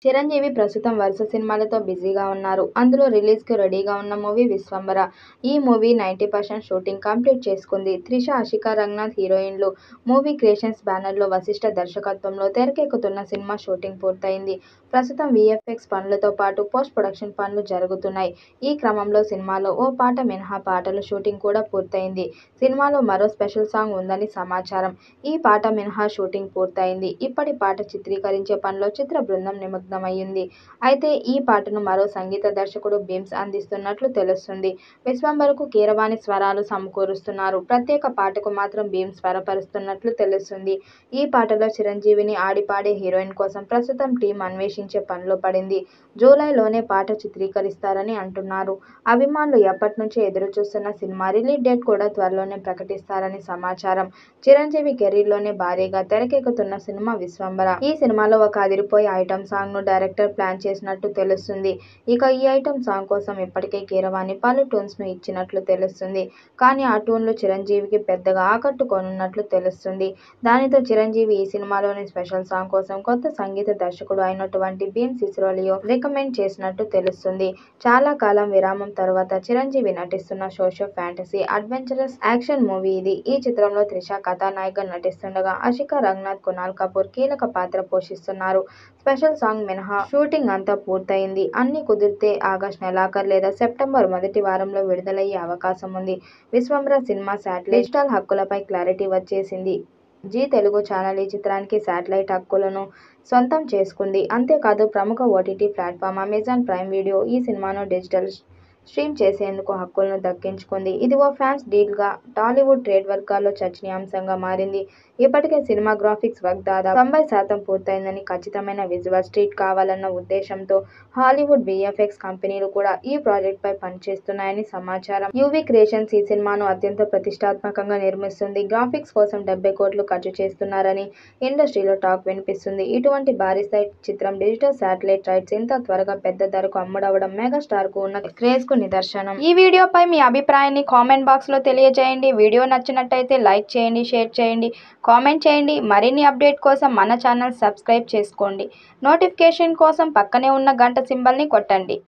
చిరంజీవి ప్రస్తుతం వరుస సినిమాలతో బిజీగా ఉన్నారు. అందులో రిలీజ్‌కి రెడీగా ఉన్న మూవీ 'విశ్వంబర'. ఈ మూవీ 90% షూటింగ్ కంప్లీట్ చేసుకుంది. త్రిష, ఆషికా రంగనాథ్ హీరోయిన్లు. మూవీ క్రియేషన్స్ బ్యానర్‌లో వశిష్ఠ దర్శకత్వంలో తెరకెక్కుతున్న సినిమా షూటింగ్ పూర్తయింది. ప్రస్తుతం వీఎఫ్ఎక్స్ పనులతో పాటు పోస్ట్ ప్రొడక్షన్ పనులు జరుగుతున్నాయి. ఈ క్రమంలో సినిమాలో ఓ పాట మినహా పాటల షూటింగ్ కూడా పూర్తయింది. సినిమాలో మరో స్పెషల్ సాంగ్ ఉందని సమాచారం. ఈ పాట మినహా షూటింగ్ పూర్తయింది. ఇప్పటి పాట చిత్రీకరించే పనిలో చిత్ర బృందం నిమగ్నమయ్యింది. అయితే ఈ పాటను మరో సంగీత దర్శకుడు భీమ్స్ అందిస్తున్నట్లు తెలుస్తుంది. 'విశ్వంబర'కు కీరవాణి స్వరాలు సమకూరుస్తున్నారు. ప్రత్యేక పాటకు మాత్రం భీమ్స్ స్వరపరుస్తున్నట్లు తెలుస్తుంది. ఈ పాటలో చిరంజీవిని ఆడిపాడే హీరోయిన్ కోసం ప్రస్తుతం టీమ్ అన్వేషించే పనిలో పడింది. జూలైలోనే పాట చిత్రీకరిస్తారని అంటున్నారు. అభిమానులు ఎప్పట్నుంచో ఎదురుచూస్తున్న సినిమా రిలీజ్ డేట్ కూడా త్వరలోనే ప్రకటిస్తారని సమాచారం. చిరంజీవి కెరీర్‌లోనే భారీగా తెరకెక్కుతున్న సినిమా 'విశ్వంబర'. ఈ సినిమాలో ఒక అదిరిపోయే ఐటెం సాంగ్‌ను డైరెక్టర్ ప్లాన్ చేసినట్టు తెలుస్తుంది. ఇక ఈ ఐటెం సాంగ్ కోసం ఇప్పటికే కీరవాణి పలు ట్యూన్స్‌ను ఇచ్చినట్లు తెలుస్తుంది. కానీ ఆ ట్యూన్లు చిరంజీవికి పెద్దగా ఆకట్టుకోనున్నట్లు తెలుస్తుంది. దానితో చిరంజీవి ఈ సినిమాలోని స్పెషల్ సాంగ్ కోసం కొత్త సంగీత దర్శకుడు అయినటువంటి భీమ్స్ సిసిరోలియో రికమెండ్ చేసినట్టు తెలుస్తుంది. చాలా కాలం విరామం తరువాత చిరంజీవి నటిస్తున్న socio fantasy adventurous action movie ఇది. ఈ చిత్రంలో త్రిష కథానాయికగా నటిస్తుండగా ఆషికా రంగనాథ్, కునాల్ కపూర్ కీలక పాత్ర పోషిస్తున్నారు. స్పెషల్ సాంగ్ మినహా షూటింగ్ అంతా పూర్తయింది. అన్నీ కుదిరితే ఆగస్టు నెలాఖరు లేదా సెప్టెంబర్ మొదటి వారంలో విడుదలయ్యే అవకాశం ఉంది. 'విశ్వంబర' సినిమా శాటిలైట్, డిజిటల్ హక్కులపై క్లారిటీ వచ్చేసింది. జీ తెలుగు ఛానల్ ఈ చిత్రానికి శాటిలైట్ హక్కులను సొంతం చేసుకుంది. అంతేకాదు ప్రముఖ OTT platform Amazon Prime Video ఈ సినిమాను డిజిటల్ స్ట్రీమ్ చేసేందుకు హక్కులను దక్కించుకుంది. ఇది ఓ ఫ్యాన్స్ డీల్‌గా టాలీవుడ్ ట్రేడ్ వర్గాల్లో చర్చనీయాంశంగా మారింది. ఇప్పటికే సినిమా గ్రాఫిక్స్ వర్క్ దాదాపు 90% పూర్తయిందని, ఖచ్చితమైన విజువల్ ట్రీట్ కావాలన్న ఉద్దేశంతో హాలీవుడ్ వీఎఫ్ఎక్స్ కంపెనీలు కూడా ఈ ప్రాజెక్ట్‌పై పనిచేస్తున్నాయని సమాచారం. యూవీ క్రియేషన్స్ ఈ సినిమాను అత్యంత ప్రతిష్టాత్మకంగా నిర్మిస్తుంది. గ్రాఫిక్స్ కోసం 70 కోట్లు ఖర్చు చేస్తున్నారని ఇండస్ట్రీలో టాక్ వినిపిస్తుంది. ఇటువంటి భారీ స్థాయి చిత్రం డిజిటల్ శాటిలైట్ రైట్స్ ఇంత త్వరగా పెద్ద ధరకు అమ్ముడవడం మెగాస్టార్‌కు ఉన్న క్రేజ్‌కు నిదర్శనం. ఈ వీడియోపై మీ అభిప్రాయాన్ని కామెంట్ బాక్స్‌లో తెలియజేయండి. వీడియో నచ్చినట్టయితే లైక్ చేయండి, షేర్ చేయండి, కామెంట్ చేయండి. మరిన్ని అప్డేట్ కోసం మన ఛానల్ సబ్స్క్రైబ్ చేసుకోండి. నోటిఫికేషన్ కోసం పక్కనే ఉన్న గంట సింబల్‌ని కొట్టండి.